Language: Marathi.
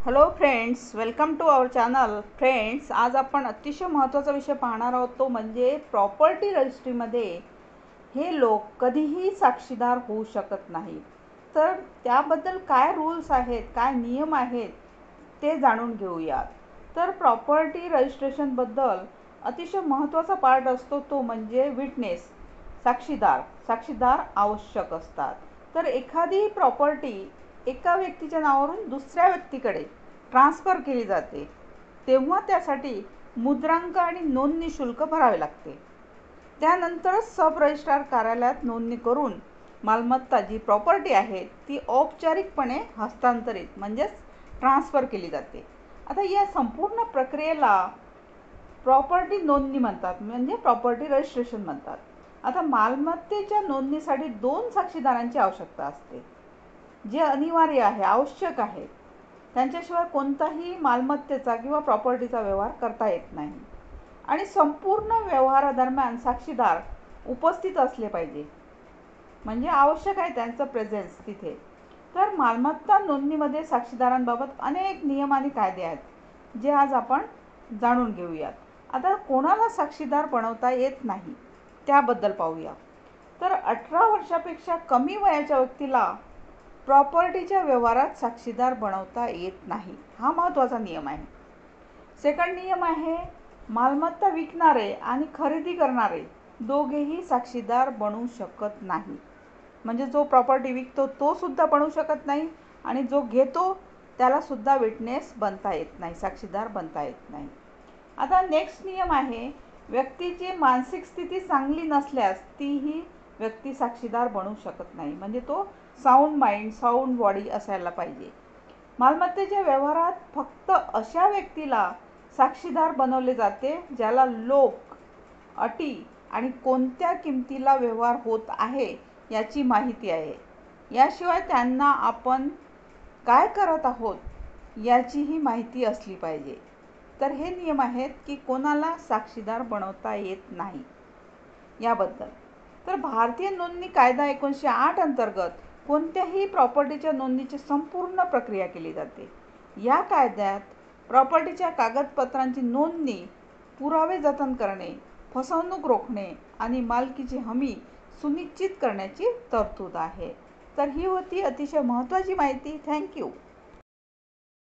Hello friends, welcome to our channel. Friends, आज आपण अतिशय महत्त्वाचा विषय पाहणार आहोत, तो म्हणजे प्रॉपर्टी रजिस्ट्रीमध्ये हे लोक कधीही साक्षीदार होऊ शकत नाही. तर त्याबद्दल काय रूल्स आहेत, काय नियम आहेत ते जाणून घेऊयात. तर प्रॉपर्टी रजिस्ट्रेशनबद्दल अतिशय महत्त्वाचा पार्ट असतो तो म्हणजे विटनेस, साक्षीदार आवश्यक असतात. तर एखादी प्रॉपर्टी एका व्यक्तीच्या नावावरून दुसऱ्या व्यक्तीकडे ट्रान्सफर केली जाते तेव्हा त्यासाठी मुद्रांक आणि नोंदणी शुल्क भरावे लागते. त्यानंतरच सब रजिस्ट्रार कार्यालयात नोंदणी करून मालमत्ता जी प्रॉपर्टी आहे ती औपचारिकपणे हस्तांतरित म्हणजेच ट्रान्सफर केली जाते. आता या संपूर्ण प्रक्रियेला प्रॉपर्टी नोंदणी म्हणतात, म्हणजे प्रॉपर्टी रजिस्ट्रेशन म्हणतात. आता मालमत्तेच्या नोंदणीसाठी 2 साक्षीदारांची आवश्यकता असते, जे अनिवार्य आहे, आवश्यक आहे. त्यांच्याशिवाय कोणताही मालमत्तेचा किंवा प्रॉपर्टीचा व्यवहार करता येत नाही. आणि संपूर्ण व्यवहारादरम्यान साक्षीदार उपस्थित असले पाहिजे, म्हणजे आवश्यक आहे त्यांचं प्रेझेन्स तिथे. तर मालमत्ता नोंदणीमध्ये साक्षीदारांबाबत अनेक नियम आणि कायदे आहेत, जे आज आपण जाणून घेऊयात. आता कोणाला साक्षीदार बनवता येत नाही त्याबद्दल पाहूया. तर 18 वर्षापेक्षा कमी वयाच्या व्यक्तीला प्रॉपर्टीच्या व्यवहारात साक्षीदार बनवता येत नाही, हा महत्त्वाचा नियम आहे. सेकंड नियम आहे, मालमत्ता विकणारे आणि खरेदी करणारे दोघेही साक्षीदार बनू शकत नाही. म्हणजे जो प्रॉपर्टी विकतो तो सुद्धा बनू शकत नाही आणि जो घेतो त्याला सुद्धा विटनेस बनता येत नाही, साक्षीदार बनता येत नाही. आता नेक्स्ट नियम आहे, व्यक्तीची मानसिक स्थिती चांगली नसल्यास तीही व्यक्ती साक्षीदार बनू शकत नाही. म्हणजे तो साऊंड माइंड, साऊंड बॉडी असायला पाहिजे. मालमत्तेच्या व्यवहारात फक्त अशा व्यक्तीला साक्षीदार बनवले जाते ज्याला लोक, अटी आणि कोणत्या किमतीला व्यवहार होत आहे याची माहिती आहे. याशिवाय त्यांना आपण काय करत आहोत याचीही माहिती असली पाहिजे. तर हे नियम आहेत की कोणाला साक्षीदार बनवता येत नाही याबद्दल. तर भारतीय नोंदणी कायदा 1908 अंतर्गत कोणत्याही प्रॉपर्टीच्या नोंदणीची संपूर्ण प्रक्रिया केली जाते. या कायद्यात प्रॉपर्टीच्या कागदपत्रांची नोंदणी, पुरावे जतन करणे, फसवणूक रोखणे आणि मालकीची हमी सुनिश्चित करण्याची तरतूद आहे. तर ही होती अतिशय महत्त्वाची माहिती. थँक्यू.